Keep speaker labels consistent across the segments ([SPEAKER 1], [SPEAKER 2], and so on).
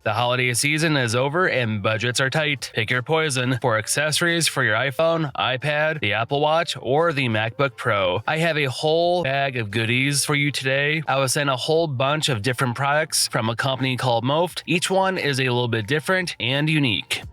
[SPEAKER 1] The holiday season is over and budgets are tight. Pick your poison for accessories for your iPhone, iPad, the Apple Watch, or the MacBook Pro. I have a whole bag of goodies for you today. I was sent a whole bunch of different products from a company called Moft. Each one is a little bit different and unique.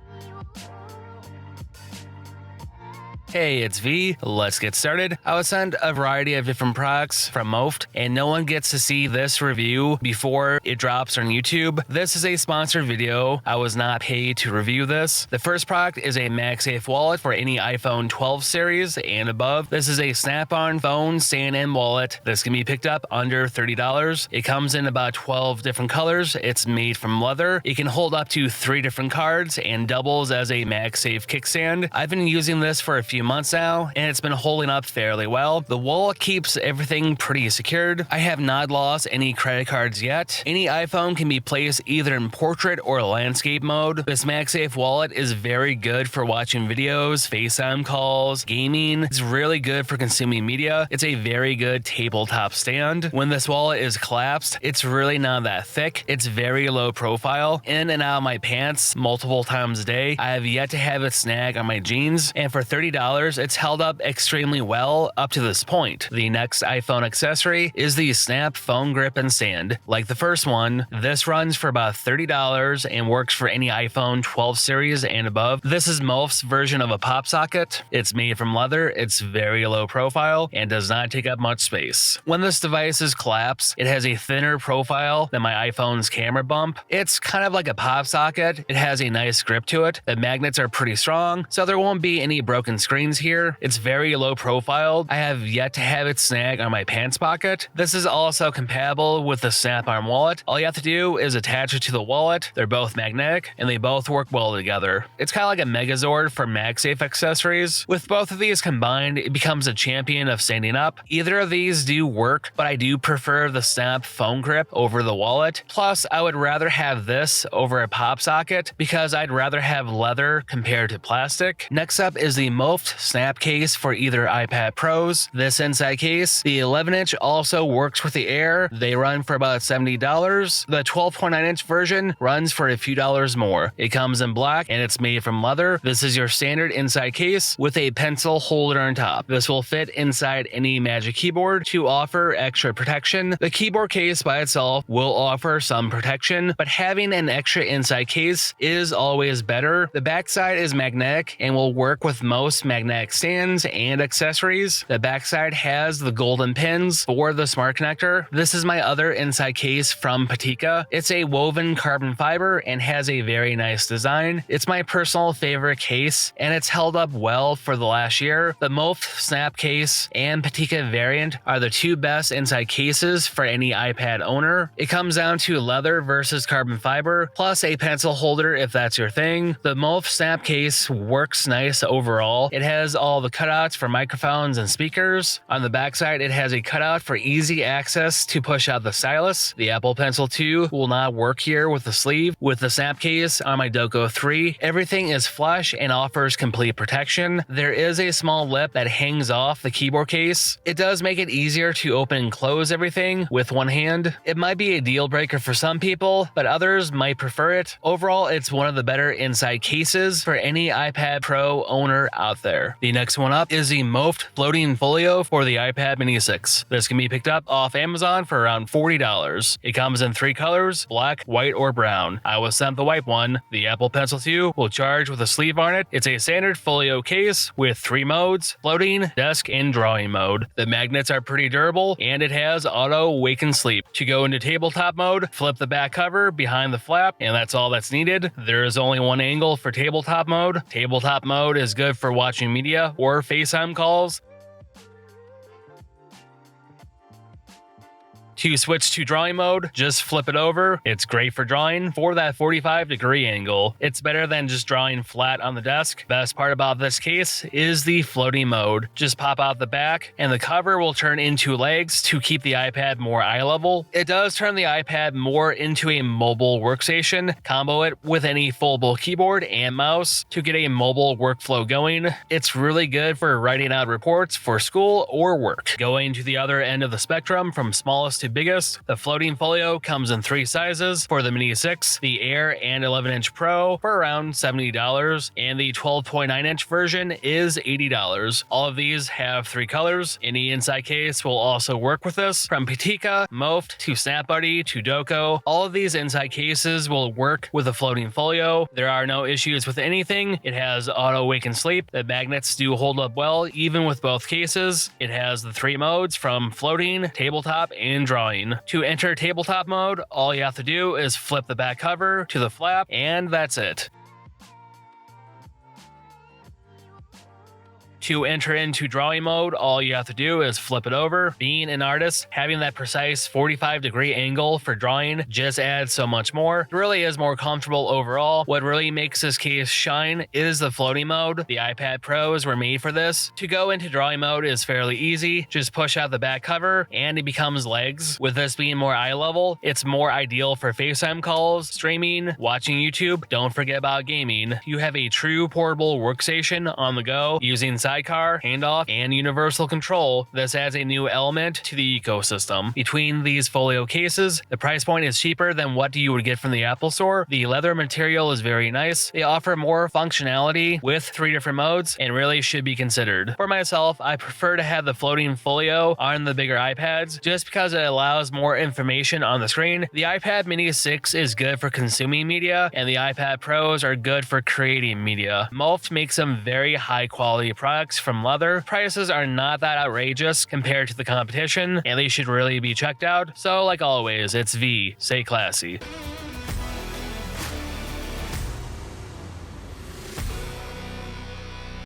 [SPEAKER 1] Hey, it's V. Let's get started. I was sent a variety of different products from Moft, and no one gets to see this review before it drops on YouTube. This is a sponsored video. I was not paid to review this. The first product is a MagSafe wallet for any iPhone 12 series and above. This is a snap-on phone stand-in wallet. This can be picked up under $30. It comes in about 12 different colors. It's made from leather. It can hold up to 3 different cards and doubles as a MagSafe kickstand. I've been using this for a few months now, and it's been holding up fairly well. The wallet keeps everything pretty secured. I have not lost any credit cards yet. Any iPhone can be placed either in portrait or landscape mode. This MagSafe wallet is very good for watching videos, FaceTime calls, gaming. It's really good for consuming media. It's a very good tabletop stand. When this wallet is collapsed, it's really not that thick. It's very low profile. In and out of my pants multiple times a day. I have yet to have it snag on my jeans, and for $30, it's held up extremely well up to this point. The next iPhone accessory is the Snap Phone Grip and Stand. Like the first one, this runs for about $30 and works for any iPhone 12 series and above. This is Moft's version of a pop socket. It's made from leather, it's very low profile, and does not take up much space. When this device is collapsed, it has a thinner profile than my iPhone's camera bump. It's kind of like a pop socket. It has a nice grip to it. The magnets are pretty strong, so there won't be any broken screens here. It's very low profile. I have yet to have it snag on my pants pocket. This is also compatible with the snap-on wallet. All you have to do is attach it to the wallet. They're both magnetic and they both work well together. It's kind of like a Megazord for MagSafe accessories. With both of these combined, it becomes a champion of standing up. Either of these do work, but I do prefer the Snap phone grip over the wallet. Plus, I would rather have this over a pop socket because I'd rather have leather compared to plastic. Next up is the Moft Snap case for either iPad Pros. This inside case, the 11-inch also works with the Air. They run for about $70. The 12.9-inch version runs for a few dollars more. It comes in black and it's made from leather. This is your standard inside case with a pencil holder on top. This will fit inside any Magic Keyboard to offer extra protection. The keyboard case by itself will offer some protection, but having an extra inside case is always better. The backside is magnetic and will work with most magnetic stands and accessories. The backside has the golden pins for the smart connector. This is my other inside case from Patika. It's a woven carbon fiber and has a very nice design. It's my personal favorite case and it's held up well for the last year. The Moft Snap case and Patika variant are the two best inside cases for any iPad owner. It comes down to leather versus carbon fiber, plus a pencil holder if that's your thing. The Moft Snap case works nice overall. It has all the cutouts for microphones and speakers. On the backside, it has a cutout for easy access to push out the stylus. The Apple Pencil 2 will not work here with the sleeve. With the Snap case on my Doko 3, everything is flush and offers complete protection. There is a small lip that hangs off the keyboard case. It does make it easier to open and close everything with one hand. It might be a deal breaker for some people, but others might prefer it. Overall, it's one of the better inside cases for any iPad Pro owner out there. The next one up is the Moft Floating Folio for the iPad Mini 6. This can be picked up off Amazon for around $40. It comes in 3 colors, black, white, or brown. I was sent the white one. The Apple Pencil 2 will charge with a sleeve on it. It's a standard folio case with 3 modes: floating, desk, and drawing mode. The magnets are pretty durable and it has auto wake and sleep. To go into tabletop mode, flip the back cover behind the flap and that's all that's needed. There is only one angle for tabletop mode. Tabletop mode is good for watching media or FaceTime calls. To switch to drawing mode, just flip it over. It's great for drawing for that 45-degree angle. It's better than just drawing flat on the desk. Best part about this case is the floating mode. Just pop out the back and the cover will turn into legs to keep the iPad more eye level. It does turn the iPad more into a mobile workstation. Combo it with any foldable keyboard and mouse to get a mobile workflow going. It's really good for writing out reports for school or work. Going to the other end of the spectrum from smallest to biggest. The floating folio comes in 3 sizes for the Mini 6, the Air, and 11-inch Pro for around $70, and the 12.9-inch version is $80. All of these have 3 colors. Any inside case will also work with this. From Pitika, Moft, to SnapBuddy, to Doko, all of these inside cases will work with a floating folio. There are no issues with anything. It has auto wake and sleep. The magnets do hold up well even with both cases. It has the 3 modes from floating, tabletop, and drawing. To enter tabletop mode, all you have to do is flip the back cover to the flap, and that's it. To enter into drawing mode, all you have to do is flip it over. Being an artist, having that precise 45-degree angle for drawing just adds so much more. It really is more comfortable overall. What really makes this case shine is the floating mode. The iPad Pros were made for this. To go into drawing mode is fairly easy. Just push out the back cover and it becomes legs. With this being more eye level, it's more ideal for FaceTime calls, streaming, watching YouTube. Don't forget about gaming. You have a true portable workstation on the go using sidecar, handoff, and universal control. This adds a new element to the ecosystem. Between these folio cases, the price point is cheaper than what you would get from the Apple Store. The leather material is very nice. They offer more functionality with 3 different modes and really should be considered. For myself, I prefer to have the floating folio on the bigger iPads just because it allows more information on the screen. The iPad Mini 6 is good for consuming media, and the iPad Pros are good for creating media. Moft makes some very high quality products from leather. Prices are not that outrageous compared to the competition, and they should really be checked out. So like always, it's V, stay classy.